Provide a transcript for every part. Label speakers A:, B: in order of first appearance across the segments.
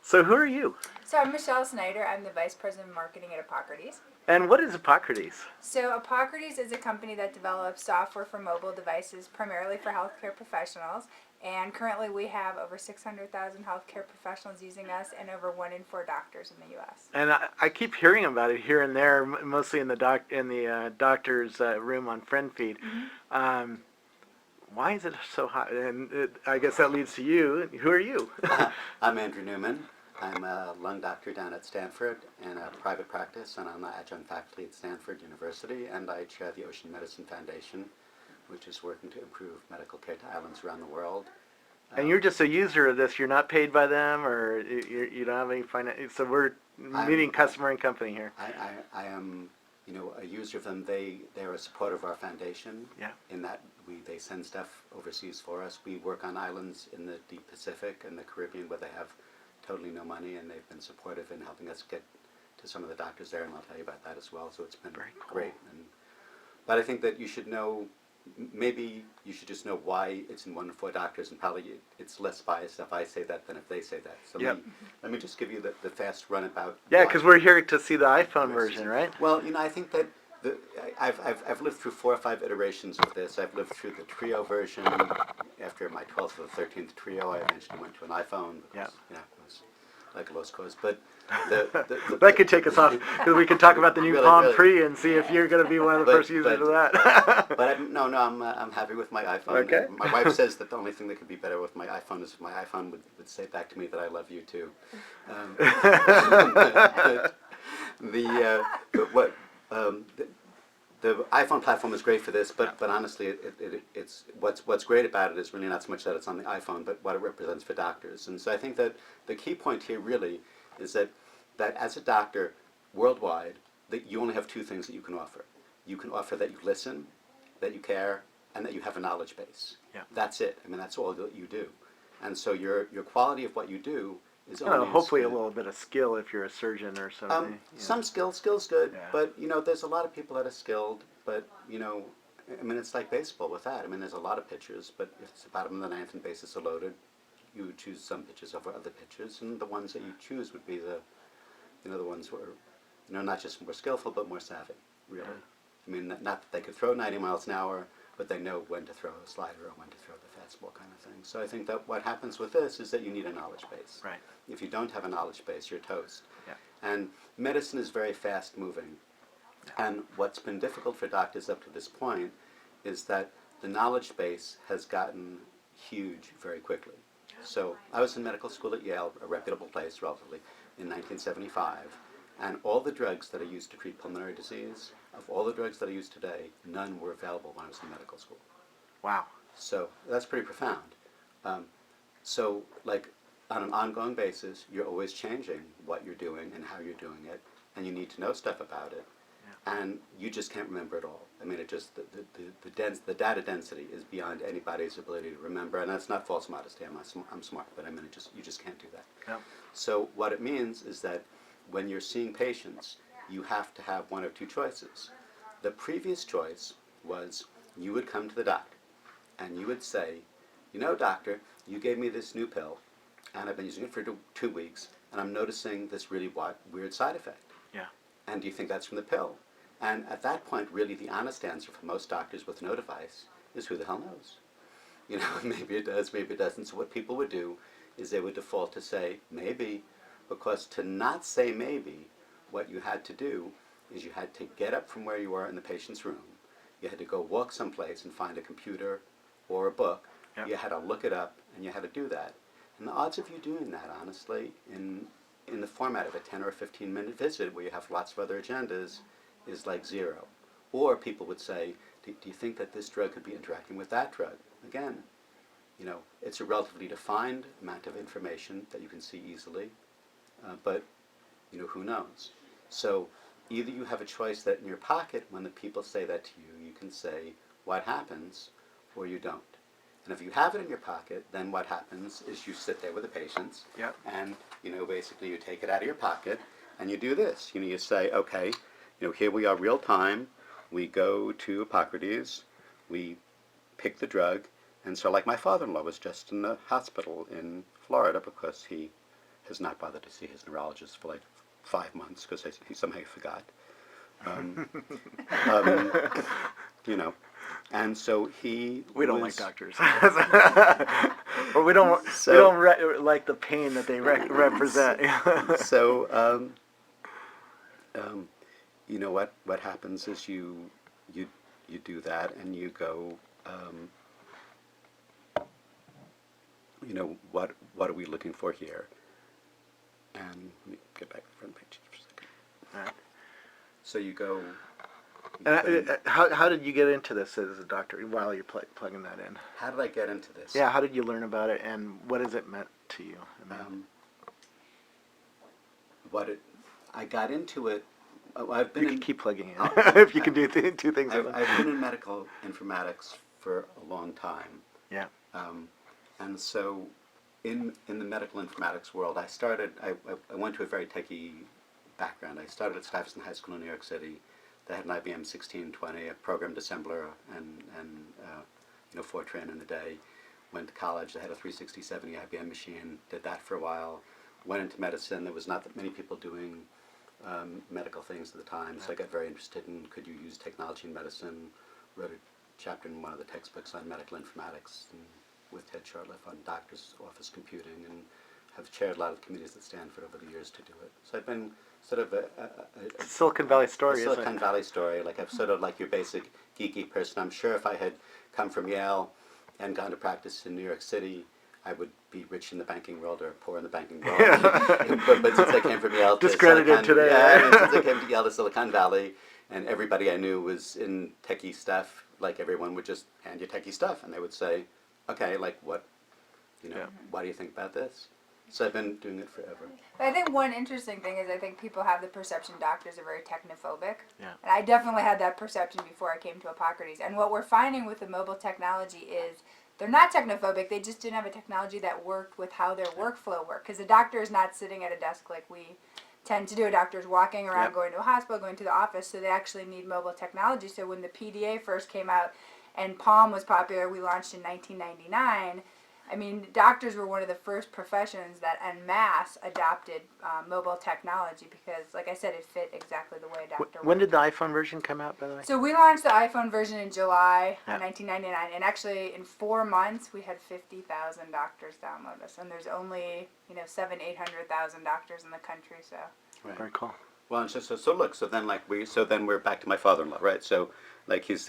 A: So who are you?
B: So I'm Michelle Snyder. I'm the Vice President of Marketing at Epocrates.
A: And what is Epocrates?
B: So Epocrates is a company that develops software for mobile devices primarily for healthcare professionals. And currently we have over 600,000 healthcare professionals using us and over 1 in 4 doctors in the U.S.
A: And I keep hearing about it here and there, mostly in the doctor's room on Friend Feed.
B: Mm-hmm.
A: Why is it so hot? And I guess that leads to you. Who are you?
C: I'm Andrew Newman. I'm a lung doctor down at Stanford in a private practice, and I'm the adjunct faculty at Stanford University, and I chair the Ocean Medicine Foundation, which is working to improve medical care to islands around the world.
A: And you're just a user of this. You're not paid by them, or you don't have any finance. So we're meeting customer and company here.
C: I am, a user of them. They're a supporter of our foundation.
A: Yeah.
C: In that they send stuff overseas for us. We work on islands in the deep Pacific and the Caribbean where they have totally no money, and they've been supportive in helping us get to some of the doctors there, and I'll tell you about that as well. So it's been
A: very cool.
C: Great. But I think that you should know. Maybe you should just know why it's in 1 in 4 doctors, and probably it's less biased if I say that than if they say that. So let me just give you the fast run about.
A: Yeah, because we're here to see the iPhone version, right?
C: Well, I think that I've lived through 4 or 5 iterations of this. I've lived through the Trio version. After my 12th or 13th Trio, I eventually went to an iPhone because it was like a lost cause. But
A: that could take us off, because we could talk about the new Palm Pre and see if you're going to be one of the first users of that.
C: But I'm happy with my iPhone.
A: Okay.
C: My wife says that the only thing that could be better with my iPhone is if my iPhone would say back to me that I love you too. The iPhone platform is great for this, but honestly, it's what's great about it is really not so much that it's on the iPhone, but what it represents for doctors. And so I think that the key point here really is that as a doctor worldwide, that you only have 2 things that you can offer. You can offer that you listen, that you care, and that you have a knowledge base.
A: Yeah.
C: That's it. I mean, that's all that you do. And so your quality of what you do is only
A: hopefully a little bit of skill if you're a surgeon or something.
C: Some skill's good,
A: Yeah.
C: but there's a lot of people that are skilled, but I mean, it's like baseball with that. I mean, there's a lot of pitchers, but if it's the bottom of the 9th and bases are loaded, you would choose some pitchers over other pitchers, and the ones that you choose would be the ones who are, not just more skillful, but more savvy, really. I mean, not that they could throw 90 miles an hour, but they know when to throw a slider or when to throw the fastball kind of thing. So I think that what happens with this is that you need a knowledge base.
A: Right.
C: If you don't have a knowledge base, you're toast.
A: Yeah.
C: And medicine is very fast moving. And what's been difficult for doctors up to this point is that the knowledge base has gotten huge very quickly. So I was in medical school at Yale, a reputable place relatively, in 1975. And all the drugs that are used to treat pulmonary disease, of all the drugs that are used today, none were available when I was in medical school.
A: Wow.
C: So that's pretty profound. So like on an ongoing basis, you're always changing what you're doing and how you're doing it, and you need to know stuff about it. Yeah. And you just can't remember it all. I mean, it just the data density is beyond anybody's ability to remember, and that's not false modesty. I'm smart, but I mean, you just can't do that.
A: Yeah.
C: So what it means is that when you're seeing patients, you have to have 1 of 2 choices. The previous choice was you would come to the doctor and you would say, doctor, you gave me this new pill and I've been using it for 2 weeks and I'm noticing this really weird side effect.
A: Yeah.
C: And do you think that's from the pill? And at that point, really the honest answer for most doctors with no device is who the hell knows? Maybe it does, maybe it doesn't. So what people would do is they would default to say maybe, because to not say maybe, what you had to do is you had to get up from where you were in the patient's room. You had to go walk someplace and find a computer or a book. Yep. You had to look it up, and you had to do that. And the odds of you doing that, honestly, in the format of a 10 or a 15-minute visit where you have lots of other agendas, is like 0. Or people would say, do you think that this drug could be interacting with that drug? Again, it's a relatively defined amount of information that you can see easily, but who knows? So either you have a choice that in your pocket, when the people say that to you, you can say what happens, or you don't. And if you have it in your pocket, then what happens is you sit there with the patients,
A: yep.
C: And basically you take it out of your pocket and you do this. You say, okay, here we are real time. We go to Epocrates, we pick the drug, and so like my father-in-law was just in the hospital in Florida because he has not bothered to see his neurologist for like 5 months because he somehow forgot. Um, you know, and so he.
A: We don't like
C: was-
A: doctors, or we don't like the pain that they represent.
C: So, you know what happens is you do that and you go, you know, what are we looking for here? And let me get back to the front page for a second.
A: Right.
C: So you go.
A: And how did you get into this as a doctor while you're plugging that in?
C: How did I get into this?
A: Yeah, how did you learn about it, and what has it meant to you?
C: I got into it. I've been
A: You
C: in,
A: can keep plugging in
C: Oh,
A: if you can do two things at once.
C: I've been in medical informatics for a long time.
A: Yeah.
C: And so, in the medical informatics world, I went to a very techie background. I started at Stuyvesant High School in New York City. They had an IBM 1620, a programmed assembler, and Fortran in the day. Went to college. They had a 36070 IBM machine. Did that for a while. Went into medicine. There was not that many people doing medical things at the time, so I got very interested in could you use technology in medicine. Wrote a chapter in one of the textbooks on medical informatics and with Ted Shortliff on doctor's office computing, and have chaired a lot of committees at Stanford over the years to do it. So I've been sort of a
A: Silicon Valley story, isn't
C: Silicon
A: it?
C: Valley story. Like I've sort of like your basic geeky person. I'm sure if I had come from Yale and gone to practice in New York City, I would be rich in the banking world or poor in the banking world. but since I came from Yale to
A: Discredited
C: Silicon,
A: today.
C: yeah, since I came to Yale to Silicon Valley, and everybody I knew was in techie stuff, like everyone would just hand you techie stuff, and they would say, okay, like what, why do you think about this? So I've been doing it forever.
B: But I think one interesting thing is I think people have the perception doctors are very technophobic.
A: Yeah.
B: And I definitely had that perception before I came to Epocrates. And what we're finding with the mobile technology is they're not technophobic. They just didn't have a technology that worked with how their workflow worked. Because a doctor is not sitting at a desk like we tend to do. A doctor's walking around,
A: Yep.
B: going to a hospital, going to the office. So they actually need mobile technology. So when the PDA first came out and Palm was popular, we launched in 1999. I mean, doctors were one of the first professions that en masse adopted mobile technology because, like I said, it fit exactly the way a doctor
A: When did
B: worked.
A: the iPhone version come out, by the way?
B: So we launched the iPhone version in July
A: Yeah.
B: 1999, and actually in 4 months we had 50,000 doctors download us, and there's only 800,000 doctors in the country. So
C: Right.
A: Very cool.
C: Well, and so look, so then we're back to my father-in-law, right? So like he's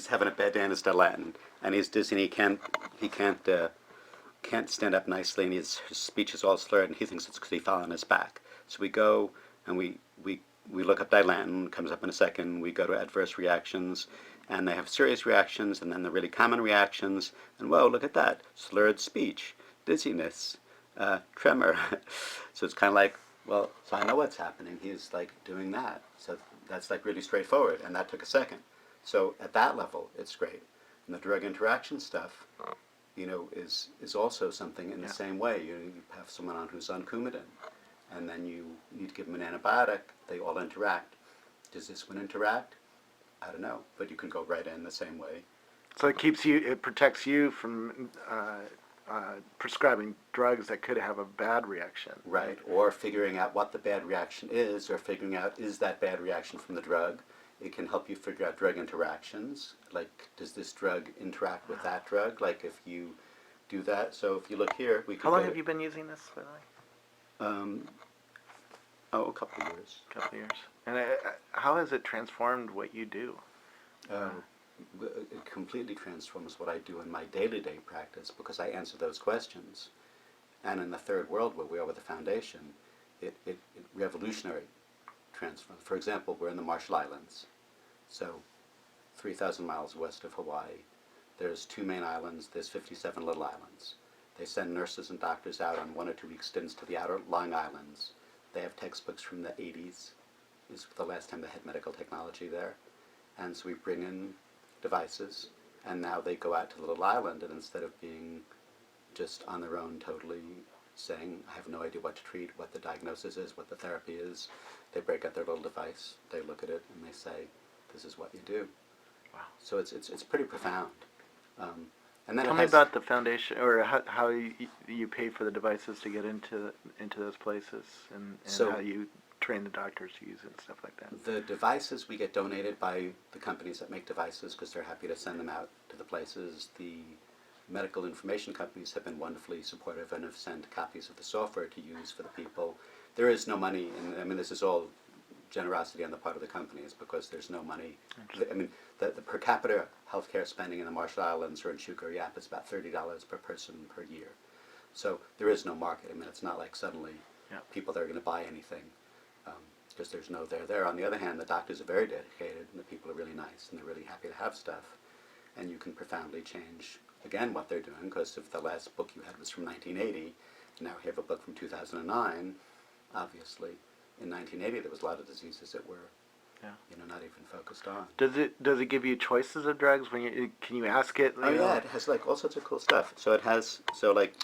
C: having a bad day in his Latin, and he's dizzy, and he can't stand up nicely, and his speech is all slurred, and he thinks it's because he fell on his back. So we go and we look up Dilantin, comes up in a second. We go to adverse reactions, and they have serious reactions, and then the really common reactions, and whoa, look at that, slurred speech, dizziness, tremor. So it's kind of like, well, so I know what's happening. He's like doing that. So that's like really straightforward, and that took a second. So at that level, it's great. And the drug interaction stuff, is also something in the same way. You have someone on who's on Coumadin, and then you need to give them an antibiotic. They all interact. Does this one interact? I don't know, but you can go right in the same way.
A: So it protects you from prescribing drugs that could have a bad reaction.
C: Right, or figuring out what the bad reaction is, or figuring out is that bad reaction from the drug. It can help you figure out drug interactions, like does this drug interact with that drug, like if you do that. So if you look here, we could
A: How long have you been using this, by the way?
C: A couple of years.
A: A couple of years. And how has it transformed what you do?
C: It completely transforms what I do in my day-to-day practice because I answer those questions. And in the third world where we are with the foundation, it revolutionary transforms. For example, we're in the Marshall Islands, so 3,000 miles west of Hawaii. There's 2 main islands, there's 57 little islands. They send nurses and doctors out on 1 or 2 week stints to the outer lying islands. They have textbooks from the 80s, is the last time they had medical technology there. And so we bring in devices, and now they go out to the little island, and instead of being just on their own totally saying, I have no idea what to treat, what the diagnosis is, what the therapy is, they break out their little device, they look at it, and they say, this is what you do.
A: Wow.
C: So it's pretty profound. And then
A: Tell
C: it
A: me
C: has,
A: about the foundation, or how you pay for the devices to get into those places, and
C: So-
A: how you train the doctors to use it and stuff like that.
C: the devices we get donated by the companies that make devices because they're happy to send them out to the places. The medical information companies have been wonderfully supportive and have sent copies of the software to use for the people. There is no money, and I mean, this is all generosity on the part of the companies because there's no money. I mean, the per capita healthcare spending in the Marshall Islands or in Sugar Yap is about $30 per person per year. So there is no market. I mean, it's not like suddenly people that are going to buy anything because there's no there. On the other hand, the doctors are very dedicated and the people are really nice and they're really happy to have stuff. And you can profoundly change, again, what they're doing, because if the last book you had was from 1980, and now we have a book from 2009, obviously, in 1980 there was a lot of diseases that were not even focused on.
A: Does it give you choices of drugs when can you ask it?
C: Oh yeah, it has like all sorts of cool stuff. So it has, so like...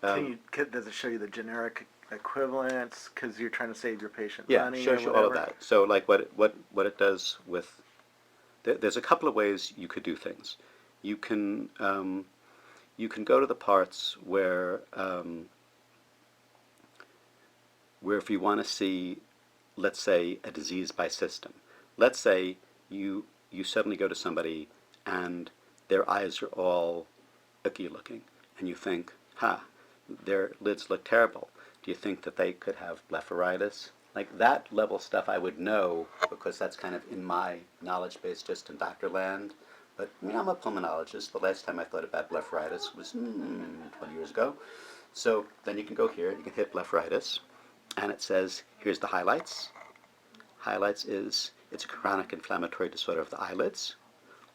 A: does it show you the generic equivalents because you're trying to save your patient
C: Yeah,
A: money?
C: shows
A: or
C: you all of
A: whatever?
C: that. So like what it does with... There's a couple of ways you could do things. You can go to the parts where if you want to see, let's say, a disease by system. Let's say you suddenly go to somebody and their eyes are all icky looking, and you think, their lids look terrible. Do you think that they could have blepharitis? Like that level stuff I would know because that's kind of in my knowledge base just in doctor land. But I mean, I'm a pulmonologist. The last time I thought about blepharitis was 20 years ago. So then you can go here, you can hit blepharitis, and it says, here's the highlights. Highlights is, it's a chronic inflammatory disorder of the eyelids,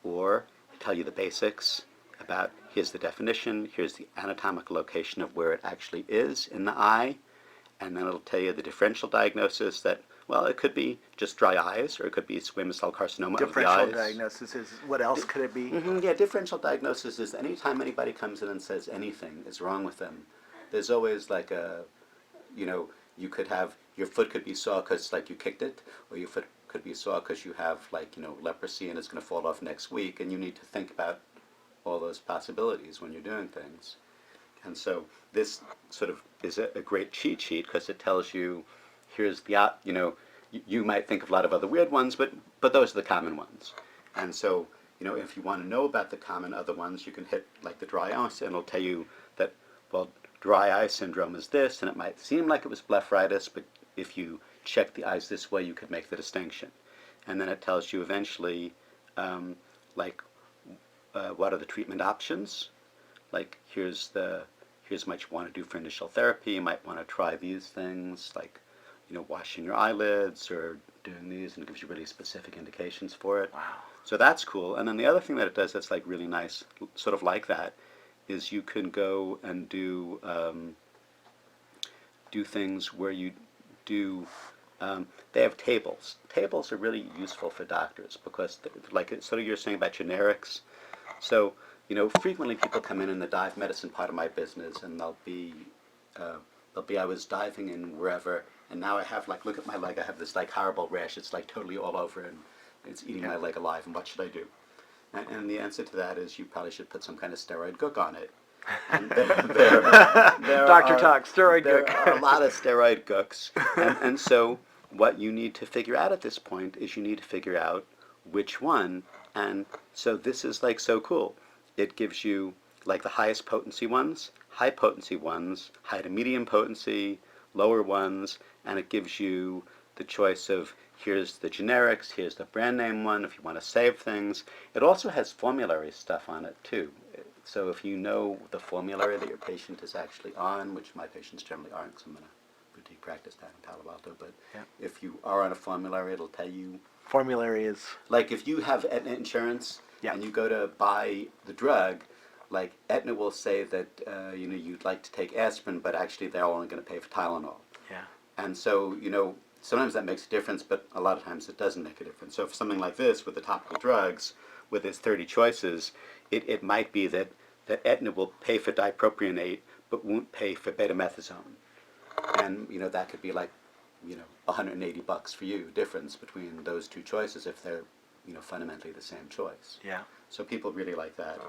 C: or tell you the basics about, here's the definition, here's the anatomical location of where it actually is in the eye, and then it'll tell you the differential diagnosis that, well, it could be just dry eyes, or it could be squamous cell carcinoma of the
A: Differential
C: eyes.
A: diagnosis is what else could it be?
C: Yeah, differential diagnosis is anytime anybody comes in and says anything is wrong with them, there's always like a, you could have, your foot could be sore because like you kicked it, or your foot could be sore because you have like, leprosy and it's going to fall off next week, and you need to think about all those possibilities when you're doing things. And so this sort of is a great cheat sheet because it tells you, here's the, you might think of a lot of other weird ones, but those are the common ones. And so, if you want to know about the common other ones, you can hit like the dry eye, and it'll tell you that, well, dry eye syndrome is this, and it might seem like it was blepharitis, but if you check the eyes this way, you could make the distinction. And then it tells you eventually, what are the treatment options? Like, here's what you want to do for initial therapy. You might want to try these things, like, washing your eyelids or doing these, and it gives you really specific indications for it.
A: Wow.
C: So that's cool. And then the other thing that it does that's like really nice, sort of like that, is you can go and do things where you do. They have tables. Tables are really useful for doctors because, like sort of you're saying about generics. So frequently people come in the dive medicine part of my business, and they'll be I was diving in wherever, and now I have like, look at my leg. I have this like horrible rash. It's like totally all over, and it's eating my leg alive. And what should I do? And the answer to that is you probably should put some kind of steroid gook on it. And there
A: Dr. Talk, steroid
C: there
A: gook.
C: are a lot of steroid gooks. And so what you need to figure out at this point is you need to figure out which one. And so this is like so cool. It gives you like the highest potency ones, high potency ones, high to medium potency, lower ones, and it gives you the choice of here's the generics, here's the brand name one if you want to save things. It also has formulary stuff on it too. So if you know the formulary that your patient is actually on, which my patients generally aren't because I'm in a boutique practice down in Palo Alto, but if you are on a formulary, it'll tell you.
A: Formulary is...
C: Like if you have Aetna insurance and you go to buy the drug, like Aetna will say that you'd like to take aspirin, but actually they're only going to pay for Tylenol.
A: Yeah.
C: And so, sometimes that makes a difference, but a lot of times it doesn't make a difference. So for something like this, with the topical drugs, with its 30 choices, it might be that Aetna will pay for dipropionate, but won't pay for betamethasone. And, that could be like, $180 for you, difference between those two choices if they're, fundamentally the same choice.
A: Yeah.
C: So people really like that.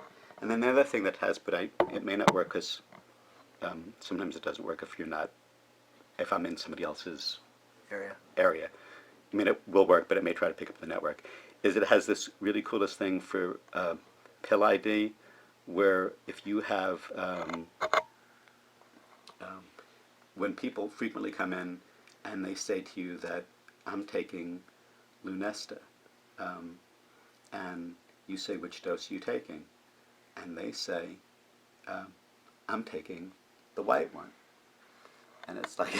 C: And then the other thing that has, but it may not work because sometimes it doesn't work if I'm in somebody else's area. I mean, it will work, but it may try to pick up the network. Is it has this really coolest thing for pill ID, where if you have when people frequently come in and they say to you that I'm taking Lunesta, and you say, which dose are you taking? And they say, I'm taking the white one. And it's like,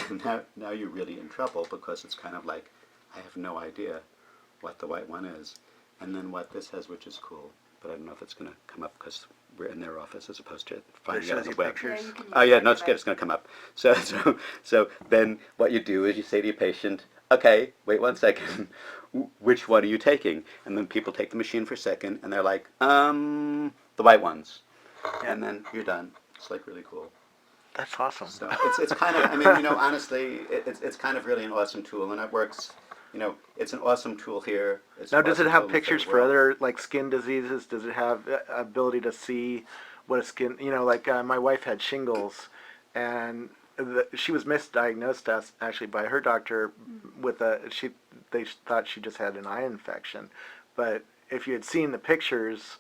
C: now you're really in trouble, because it's kind of like, I have no idea what the white one is. And then what this has, which is cool, but I don't know if it's going to come up because we're in their office as opposed to finding it on the web.
A: Pictures.
B: Yeah, you can use
C: Oh yeah,
B: it
C: no, it's good. It's going to come up. So then what you do is you say to your patient, okay, wait 1 second. Which one are you taking? And then people take the machine for a second, and they're like, the white ones.
A: Yeah.
C: And then you're done. It's like really cool.
A: That's awesome.
C: So it's kind of, I mean, you know, honestly, it's kind of really an awesome tool, and it works. You know, it's an awesome tool here. It's
A: Now,
C: an
A: does it
C: awesome
A: have
C: tool in the
A: pictures
C: third
A: for
C: world.
A: other, like, skin diseases? Does it have ability to see what a skin, like my wife had shingles, and she was misdiagnosed actually by her doctor with they thought she just had an eye infection. But if you had seen the pictures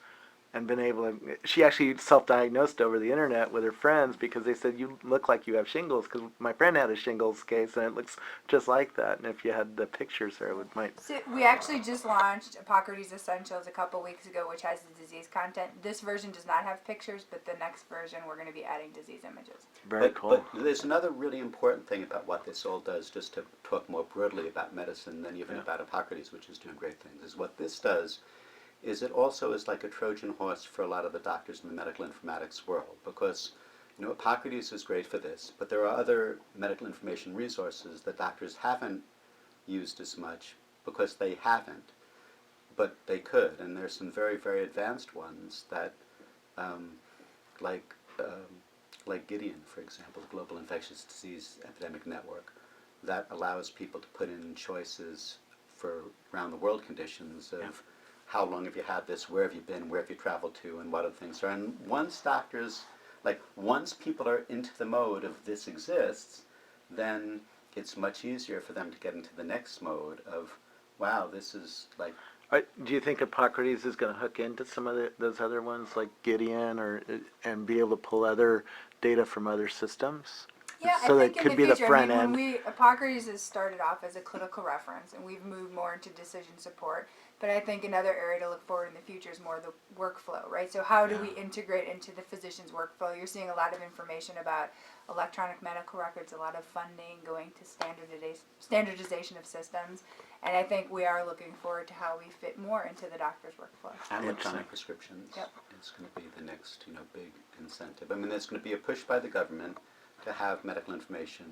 A: and been able to, she actually self-diagnosed over the internet with her friends, because they said, you look like you have shingles, because my friend had a shingles case and it looks just like that, and if you had the pictures there, it might.
B: So we actually just launched Epocrates Essentials a couple weeks ago, which has the disease content. This version does not have pictures, but the next version we're going to be adding disease images.
A: Very
C: But,
A: cool.
C: but there's another really important thing about what this all does, just to talk more broadly about medicine than even about Epocrates, which is doing great things, is what this does is it also is like a Trojan horse for a lot of the doctors in the medical informatics world, because you know, Epocrates is great for this, but there are other medical information resources that doctors haven't used as much because they haven't, but they could, and there's some very, very advanced ones that, like Gideon, for example, the Global Infectious Disease Epidemic Network, that allows people to put in choices for round-the-world conditions of how long have you had this, where have you been, where have you traveled to, and what other things are. And once people are into the mode of this exists, then it's much easier for them to get into the next mode of, wow, this is like...
A: Do you think Epocrates is going to hook into some of those other ones, like Gideon, and be able to pull other data from other systems?
B: Yeah,
A: So
B: I
A: that
B: think in
A: could
B: the
A: be the
B: future,
A: front
B: I
A: end.
B: mean, Epocrates has started off as a clinical reference, and we've moved more into decision support. But I think another area to look forward in the future is more the workflow, right? So how do we integrate into the physician's workflow? You're seeing a lot of information about electronic medical records, a lot of funding going to standardization of systems, and I think we are looking forward to how we fit more into the doctor's workflow.
C: And electronic prescriptions
B: Yep.
C: is going to be the next, big incentive. I mean, there's going to be a push by the government to have medical information,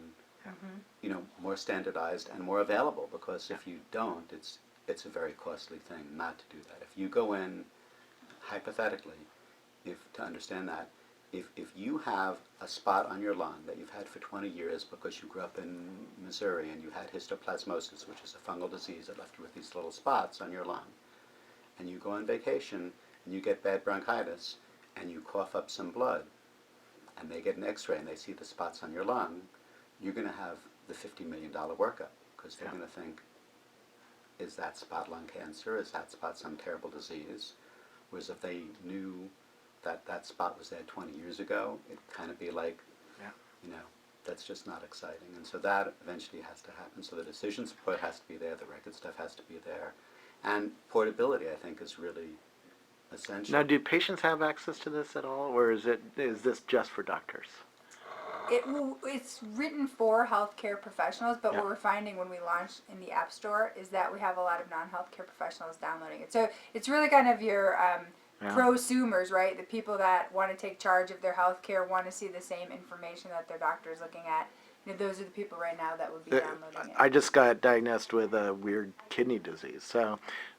C: more standardized and more available, because if you don't, it's a very costly thing not to do that. If you go in, hypothetically, to understand that, if you have a spot on your lung that you've had for 20 years because you grew up in Missouri and you had histoplasmosis, which is a fungal disease that left you with these little spots on your lung, and you go on vacation and you get bad bronchitis and you cough up some blood, and they get an x-ray and they see the spots on your lung, you're going to have the $50 million workup, because they're going to think, is that spot lung cancer? Is that spot some terrible disease? Whereas if they knew that that spot was there 20 years ago, it'd kind of be like, that's just not exciting. And so that eventually has to happen. So the decision support has to be there, the record stuff has to be there, and portability, I think, is really essential.
A: Now, do patients have access to this at all, or is this just for doctors?
B: It's written for healthcare professionals, but
A: Yeah.
B: what we're finding when we launch in the App Store is that we have a lot of non-healthcare professionals downloading it. So it's really kind of your prosumers, right? The people that want to take charge of their healthcare, want to see the same information that their doctor is looking at. Those are the people right now that would be downloading it.
A: I just got diagnosed with a weird kidney disease,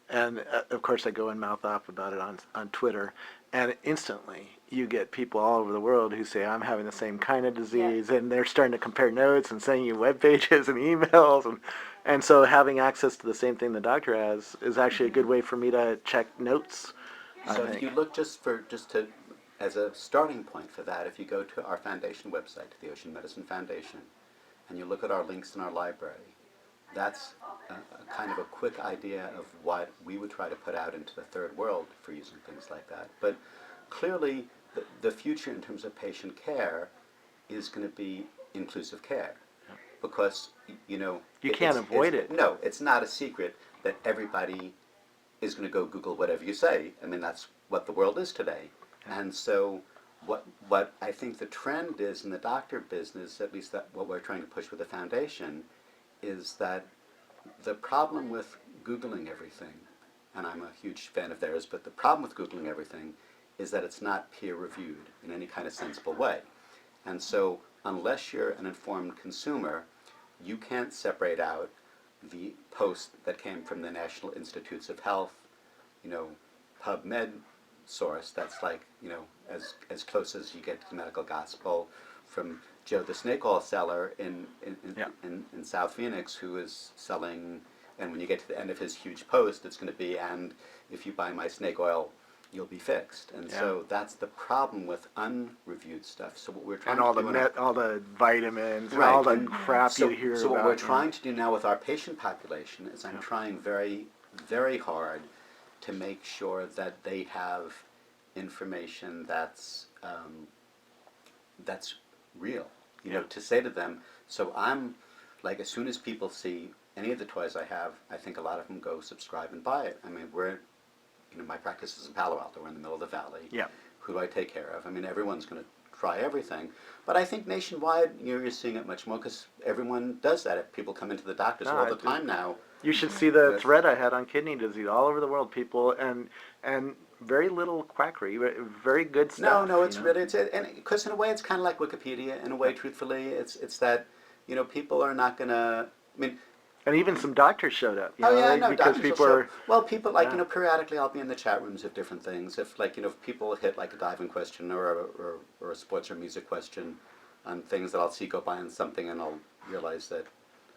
A: and of course I go and mouth off about it on Twitter, and instantly you get people all over the world who say, I'm having the same kind of disease, and they're starting to compare notes and sending you web pages and emails, and so having access to the same thing the doctor has is actually a good way for me to check notes.
C: So if you look just to as a starting point for that, if you go to our foundation website, the Ocean Medicine Foundation, and you look at our links in our library, that's a kind of a quick idea of what we would try to put out into the third world for using things like that. But clearly, the future in terms of patient care is going to be inclusive care, because
A: You can't avoid it.
C: No, it's not a secret that everybody is going to go Google whatever you say. I mean, that's what the world is today. And so what I think the trend is in the doctor business, at least that what we're trying to push with the foundation, is that the problem with Googling everything, and I'm a huge fan of theirs, but the problem with Googling everything is that it's not peer-reviewed in any kind of sensible way. And so unless you're an informed consumer, you can't separate out the post that came from the National Institutes of Health, PubMed source that's like, as close as you get to the medical gospel, from Joe the snake oil seller in South Phoenix, who is selling, and when you get to the end of his huge post, it's going to be, and if you buy my snake oil, you'll be fixed. And so that's the problem with unreviewed stuff. So what we're trying
A: And
C: to do
A: all the vitamins, and
C: Right,
A: all the
C: and
A: crap you hear
C: So
A: about.
C: what we're trying to do now with our patient population is I'm trying very, very hard to make sure that they have information that's real. To say to them. So I'm like, as soon as people see any of the toys I have, I think a lot of them go subscribe and buy it. I mean, my practice is in Palo Alto. We're in the middle of the valley.
A: Yeah.
C: Who do I take care of? I mean, everyone's going to try everything. But I think nationwide, you're seeing it much more because everyone does that. People come into the doctors all the time now.
A: You should see the thread I had on kidney disease all over the world. People and very little quackery, very good stuff.
C: No, it's really and because in a way it's kind of like Wikipedia. In a way, truthfully, it's that people are not going to. I mean.
A: And even some doctors showed up.
C: No,
A: because
C: doctors
A: people
C: will
A: are.
C: show. Well, people periodically I'll be in the chat rooms of different things. If if people hit like a diving question or a sports or music question on things that I'll see go by on something, and I'll realize that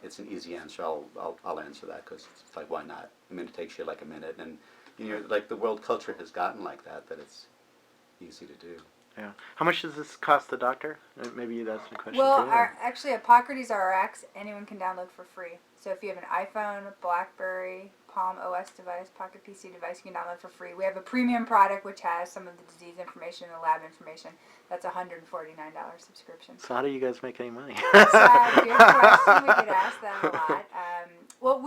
C: it's an easy answer. I'll answer that because it's like, why not? I mean, it takes you like a minute, and like the world culture has gotten like that it's easy to do.
A: Yeah. How much does this cost the doctor? Maybe that's a question.
B: Well,
A: for you.
B: actually, Epocrates RX, anyone can download for free. So if you have an iPhone, BlackBerry, Palm OS device, Pocket PC device, you can download for free. We have a premium product which has some of the disease information and lab information. That's a $149 subscription.
A: So how do you guys make any money?
B: That's a good question. We get asked that a lot. Well,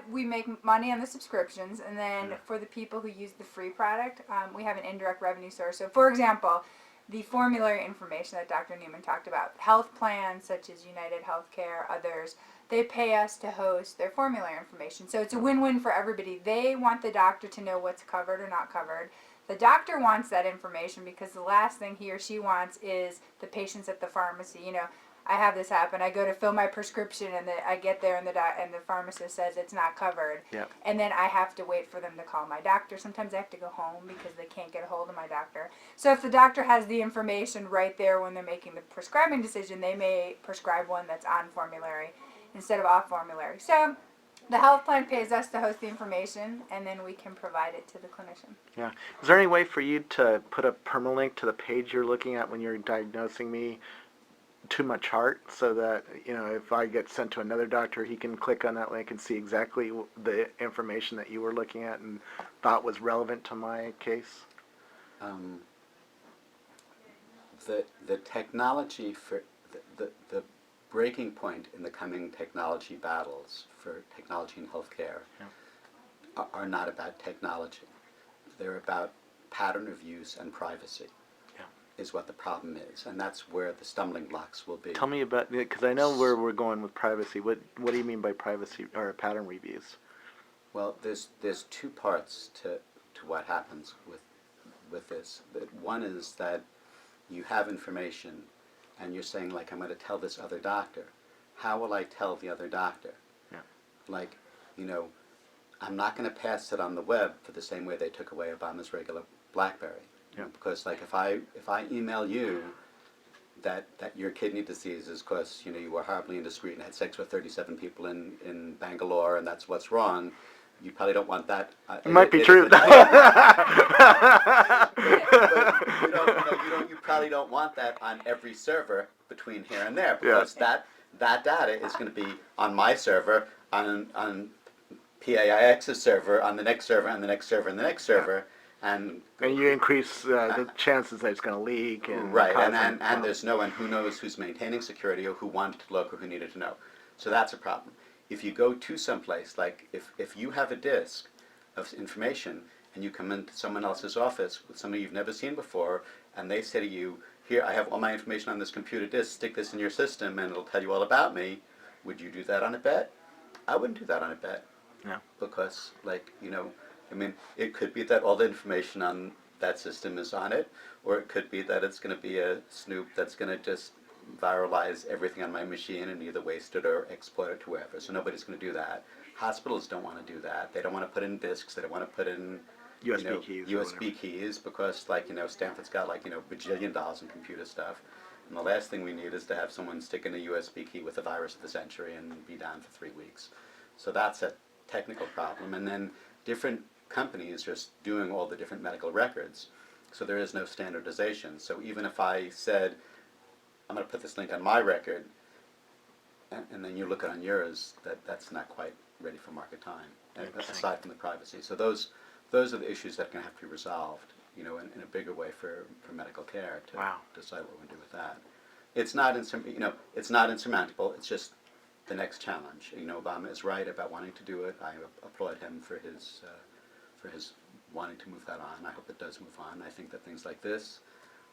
B: we make money on the subscriptions, and then for the people who use the free product, we have an indirect revenue source. So, for example, the formulary information that Dr. Newman talked about, health plans such as United Healthcare, others, they pay us to host their formulary information. So it's a win-win for everybody. They want the doctor to know what's covered or not covered. The doctor wants that information because the last thing he or she wants is the patients at the pharmacy. I have this happen. I go to fill my prescription, and I get there, and the pharmacist says it's not covered.
A: Yep.
B: And then I have to wait for them to call my doctor. Sometimes I have to go home because they can't get a hold of my doctor. So if the doctor has the information right there when they're making the prescribing decision, they may prescribe one that's on formulary instead of off formulary. So the health plan pays us to host the information, and then we can provide it to the clinician.
A: Yeah. Is there any way for you to put a permalink to the page you're looking at when you're diagnosing me to my chart, so that if I get sent to another doctor, he can click on that link and see exactly the information that you were looking at and thought was relevant to my case?
C: The technology for the breaking point in the coming technology battles for technology in healthcare are not about technology. They're about pattern of use and privacy. Is what the problem is, and that's where the stumbling blocks will be.
A: Tell me about, because I know where we're going with privacy. What do you mean by privacy or pattern reviews?
C: Well, there's two parts to what happens with this. One is that you have information, and you're saying, like, I'm going to tell this other doctor. How will I tell the other doctor?
A: Yeah.
C: Like, I'm not going to pass it on the web for the same way they took away Obama's regular BlackBerry.
A: Yeah.
C: Because like if I email you that your kidney disease is because you were horribly indiscreet and had sex with 37 people in Bangalore and that's what's wrong, you probably don't want that.
A: It might be
C: is
A: true.
C: a- but you probably don't want that on every server between here and there, because that data is going to be on my server, on PAIX's server, on the next server, and the next server, and the next server, and
A: you increase the chances that it's going to leak. And
C: right,
A: cause
C: and there's no one who knows who's maintaining security or who wanted to look or who needed to know. So that's a problem. If you go to someplace, like if you have a disk of information and you come into someone else's office with somebody you've never seen before, and they say to you, here, I have all my information on this computer disk, stick this in your system and it'll tell you all about me, would you do that on a bet? I wouldn't do that on a bet.
A: No.
C: Because, it could be that all the information on that system is on it, or it could be that it's going to be a snoop that's going to just viralize everything on my machine and either waste it or exploit it to wherever. So nobody's going to do that. Hospitals don't want to do that. They don't want to put in disks. They don't want to put in
A: USB keys.
C: USB keys, because Stanford's got bajillion dollars in computer stuff. And the last thing we need is to have someone stick in a USB key with the virus of the century and be down for 3 weeks. So that's a technical problem. And then different companies are doing all the different medical records. So there is no standardization. So even if I said, I'm going to put this link on my record, and then you look on yours, that's not quite ready for market time, aside from the privacy. So those are the issues that are going to have to be resolved, in a bigger way for medical care to decide what we're going to do with that. It's not insurmountable. It's just the next challenge. Obama is right about wanting to do it. I applaud him for his wanting to move that on. I hope it does move on. I think that things like this,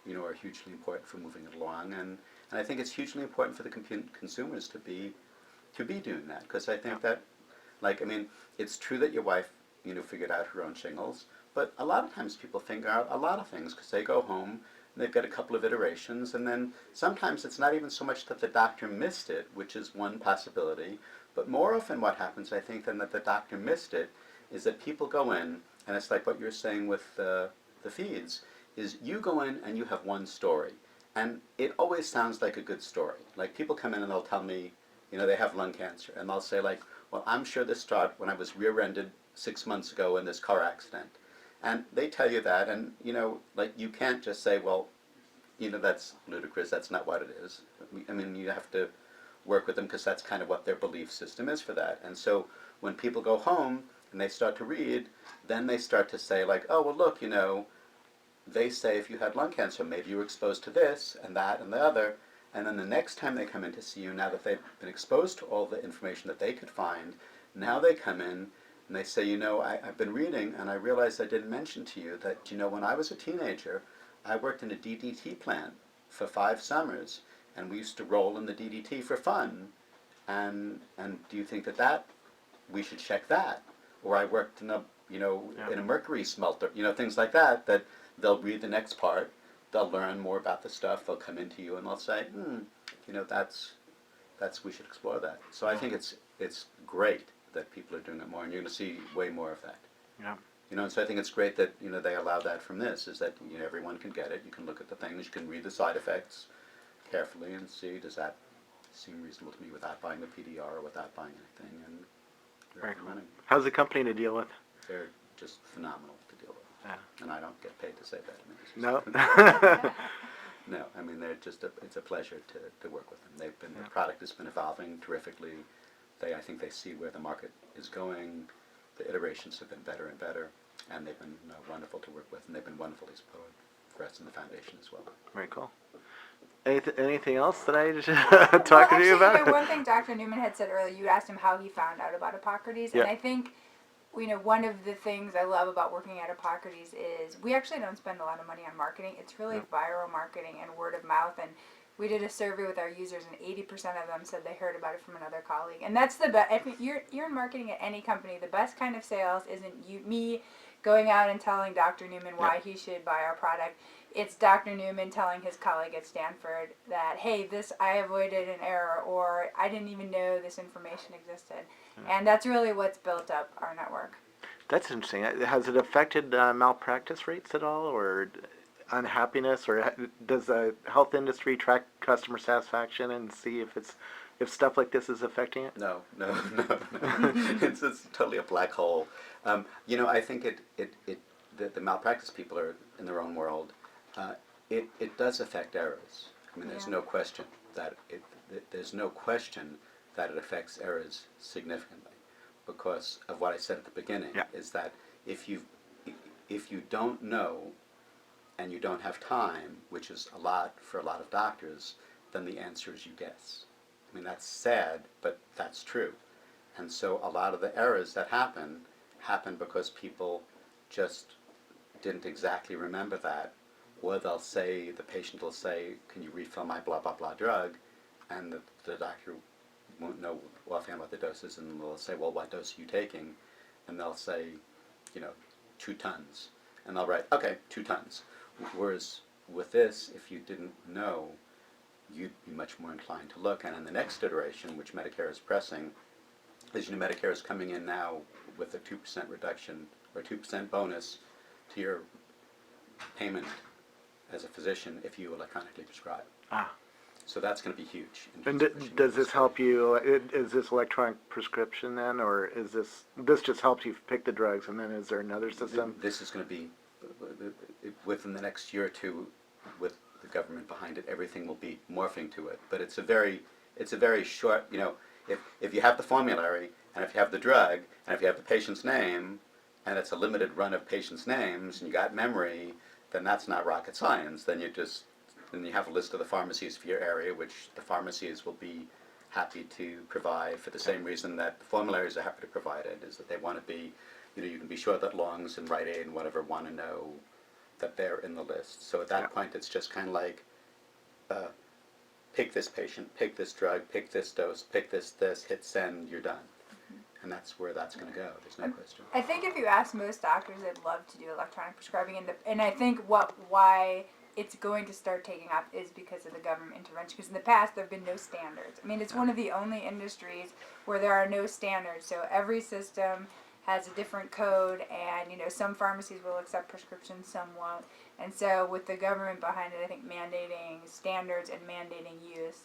C: are hugely important for moving it along, and I think it's hugely important for the consumers to be doing that, because I think that, it's true that your wife, figured out her own shingles, but a lot of times people figure out a lot of things because they go home and they've got a couple of iterations, and then sometimes it's not even so much that the doctor missed it, which is one possibility, but more often what happens, I think, than that the doctor missed it, is that people go in, and it's like what you're saying with the feeds, is you go in and you have one story, and it always sounds like a good story. Like, people come in and they'll tell me, they have lung cancer, and they'll say, well, I'm sure this started when I was rear-ended 6 months ago in this car accident. And they tell you that, and, you can't just say, well, that's ludicrous, that's not what it is. You have to work with them, because that's kind of what their belief system is for that. And so when people go home and they start to read, then they start to say, oh, well, look, they say if you had lung cancer, maybe you were exposed to this and that and the other. And then the next time they come in to see you, now that they've been exposed to all the information that they could find, now they come in and they say, I've been reading, and I realized I didn't mention to you that, when I was a teenager, I worked in a DDT plant for 5 summers, and we used to roll in the DDT for fun. And do you think that we should check that? Or I worked in in a mercury smelter, things like that they'll read the next part, they'll learn more about the stuff, they'll come into you and they'll say, that's we should explore that. So I think it's great that people are doing it more, and you're going to see way more of that.
A: Yeah.
C: And so I think it's great that, they allow that from this, is that, everyone can get it, you can look at the things, you can read the side effects carefully and see, does that seem reasonable to me without buying a PDR or without buying anything, and
A: Very cool.
C: running.
A: How's the company to deal with?
C: They're just phenomenal to deal with.
A: Yeah.
C: And I don't get paid to say that.
A: No.
C: No, they're just it's a pleasure to work with them. The product has been evolving terrifically. I think they see where the market is going. The iterations have been better and better, and they've been wonderful to work with, and they've been wonderfully supported for us in the foundation as well.
A: Very cool. Anything else that I just talk to you about?
B: One thing Dr. Newman had said earlier, you asked him how he found out about Epocrates, and I think, one of the things I love about working at Epocrates is we actually don't spend a lot of money on marketing. It's really viral marketing and word of mouth, and we did a survey with our users, and 80% of them said they heard about it from another colleague. And that's the best. If you're in marketing at any company, the best kind of sales isn't me going out and telling Dr. Newman why he should buy our product. It's Dr. Newman telling his colleague at Stanford that, hey, I avoided an error, or I didn't even know this information existed. And that's really what's built up our network.
A: That's interesting. Has it affected malpractice rates at all, or unhappiness, or does the health industry track customer satisfaction and see if it's if stuff like this is affecting it?
C: No. It's totally a black hole. I think the malpractice people are in their own world. It does affect errors. I mean, there's
B: Yeah.
C: no question that it affects errors significantly, because of what I said at the beginning.
A: Yeah.
C: Is that if you don't know and you don't have time, which is a lot for a lot of doctors, then the answer is you guess. I mean, that's sad, but that's true. And so a lot of the errors that happen because people just didn't exactly remember that, or the patient will say, can you refill my blah, blah, blah drug? And the doctor won't know offhand what the dose is, and they'll say, well, what dose are you taking? And they'll say, 2 tons. And they'll write, okay, 2 tons. Whereas with this, if you didn't know, you'd be much more inclined to look. And in the next iteration, which Medicare is pressing, is Medicare is coming in now with a 2% reduction or 2% bonus to your payment as a physician if you electronically prescribe.
A: Ah.
C: So that's going to be huge.
A: And does this help you? Is this electronic prescription then, or is this just helps you pick the drugs, and then is there another system?
C: This is going to be within the next year or two, with the government behind it. Everything will be morphing to it, but it's a very short. If you have the formulary, and if you have the drug, and if you have the patient's name, and it's a limited run of patients' names, and you got memory, then that's not rocket science. Then you have a list of the pharmacies for your area, which the pharmacies will be happy to provide for the same reason that the formularies are happy to provide it, is that they want to be, you can be sure that Longs and Rite Aid and whatever want to know that they're in the list. So at that point, it's just kind of like, pick this patient, pick this drug, pick this dose, pick this, hit send, you're done. And that's where that's going to go. There's no question.
B: I think if you ask most doctors, they'd love to do electronic prescribing, and I think why it's going to start taking off is because of the government intervention. Because in the past, there have been no standards. I mean, it's one of the only industries where there are no standards. So every system has a different code, and some pharmacies will accept prescriptions, some won't. And so with the government behind it, I think mandating standards and mandating use,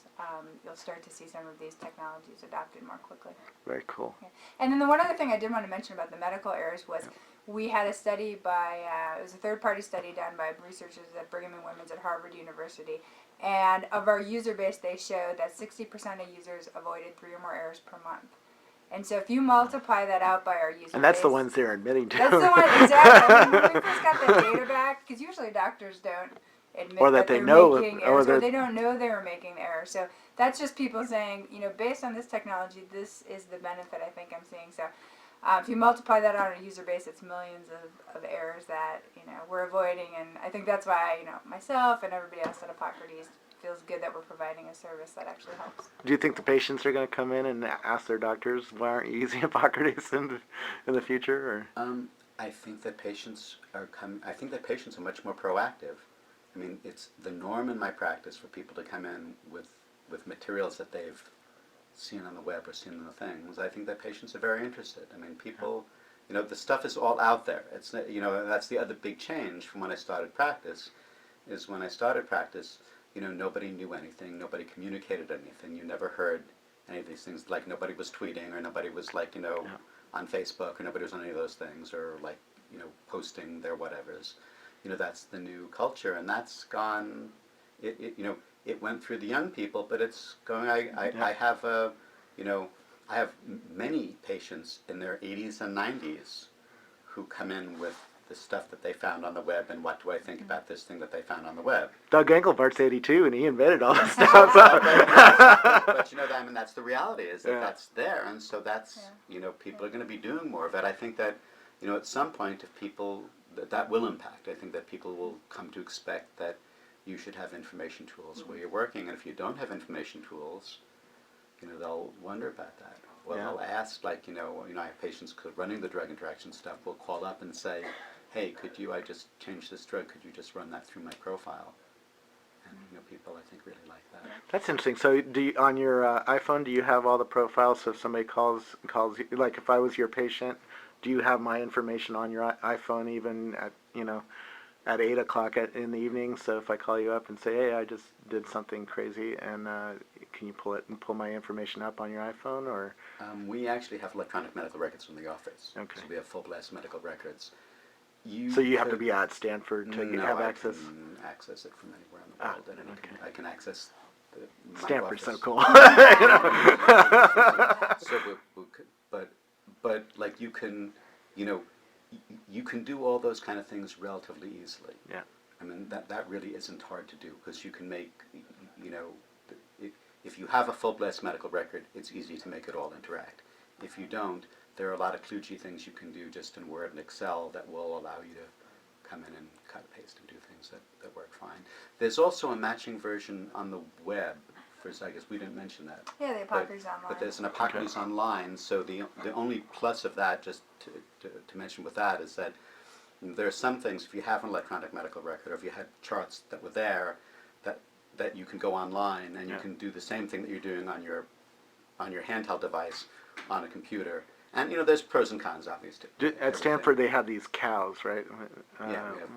B: you'll start to see some of these technologies adopted more quickly.
A: Very cool.
B: Yeah. And then the one other thing I did want to mention about the medical errors was we had a study by, it was a third-party study done by researchers at Brigham and Women's at Harvard University. And of our user base, they showed that 60% of users avoided 3 or more errors per month. And so if you multiply that out by our user base...
A: And that's the ones they're admitting to.
B: That's the one, exactly. I mean, when we first got that data back, because usually doctors don't admit
A: Or
B: that
A: they
B: they're
A: know,
B: making
A: or
B: errors, or
A: they're-
B: they don't know they were making the error. So that's just people saying, based on this technology, this is the benefit I think I'm seeing. So if you multiply that on a user base, it's millions of errors that, we're avoiding. And I think that's why, myself and everybody else at Epocrates feels good that we're providing a service that actually helps.
A: Do you think the patients are going to come in and ask their doctors, why aren't you using Epocrates in the future? Or?
C: I think that patients are much more proactive. I mean, it's the norm in my practice for people to come in with materials that they've seen on the web or seen in the things. I think that patients are very interested. I mean, people, the stuff is all out there. It's, that's the other big change from when I started practice, is when I started practice, nobody knew anything, nobody communicated anything, you never heard any of these things, like nobody was tweeting, or nobody was on Facebook, or nobody was on any of those things, or posting their whatevers. That's the new culture, and that's gone, it went through the young people, but it's going, I have many patients in their 80s and 90s who come in with the stuff that they found on the web, and what do I think about this thing that they found on the web.
A: Doug Engelbart's 82, and he invented all this stuff.
C: But I mean, that's the reality, is that that's there, and so that's, people are going to be doing more of it. I think that, at some point, if people, that will impact. I think that people will come to expect that you should have information tools where you're working, and if you don't have information tools, they'll wonder about that. Or they'll ask, I have patients running the drug interaction stuff will call up and say, hey, I just changed this drug, could you just run that through my profile? And, people, I think, really like that.
A: That's interesting. So on your iPhone, do you have all the profiles? So if somebody calls you, like if I was your patient, do you have my information on your iPhone even at, at 8 o'clock in the evening. So if I call you up and say, hey, I just did something crazy, and can you pull my information up on your iPhone, or?
C: We actually have electronic medical records from the office.
A: Okay.
C: So we have full blast medical records.
A: So you have to be at Stanford to have access?
C: I can access it from anywhere in the
A: Ah,
C: world, and
A: okay.
C: I can access my
A: Stanford's so
C: office.
A: cool.
C: So, but like you can, you know, you can do all those kind of things relatively easily.
A: Yeah.
C: I mean, that really isn't hard to do, because you can make, you know, if you have a full blast medical record, it's easy to make it all interact. If you don't, there are a lot of kludgy things you can do just in Word and Excel that will allow you to come in and cut, paste, and do things that work fine. There's also a matching version on the web. I guess we didn't mention that.
B: Yeah, the Epocrates online.
C: But there's an Epocrates online, so the only plus of that, just to mention with that, is that there are some things, if you have an electronic medical record, or if you had charts that were there, that you can go online and you can do the same thing that you're doing on your handheld device on a computer. And you know, there's pros and cons, obviously.
A: At Stanford, they have these cows, right?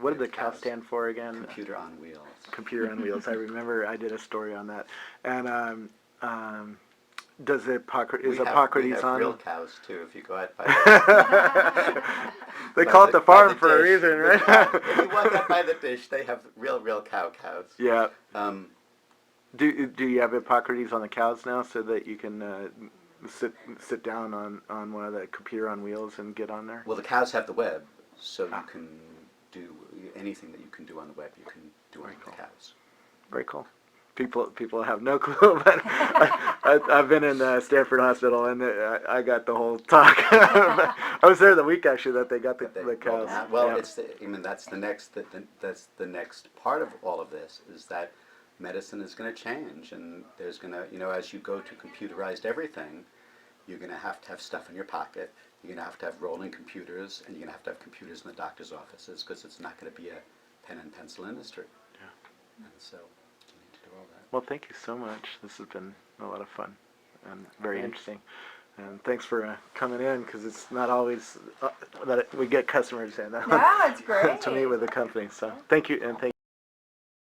A: What did the cow stand for again?
C: Computer on wheels.
A: Computer on wheels. I remember I did a story on that. And does Epocrates
C: We have
A: on?
C: real cows too. If you go out by
A: They call it the
C: by
A: farm
C: the
A: for a
C: dish.
A: reason, right?
C: If you walk out by the dish, they have real cows.
A: Yeah.
C: Um,
A: Do you have Epocrates on the cows now, so that you can sit down on one of the computer on wheels and get on there?
C: Well, the cows have the web, so you can do anything that you can do on the web. You can do on the cows.
A: Very cool. People have no clue, but I've been in Stanford Hospital, and I got the whole talk. I was there the week actually that they got the cows.
C: Well,
A: Yeah.
C: that's the next part of all of this, is that medicine is going to change, and there's going to, you know, as you go to computerized everything, you're going to have stuff in your pocket. You're going to have rolling computers, and you're going to have computers in the doctor's offices, because it's not going to be a pen and pencil industry.
A: Yeah.
C: And so you need to do all that.
A: Well, thank you so much. This has been a lot of fun and very interesting. And thanks for coming in, because it's not always that we get customers in
B: No, it's great.
A: to meet with the company. So thank you, and thank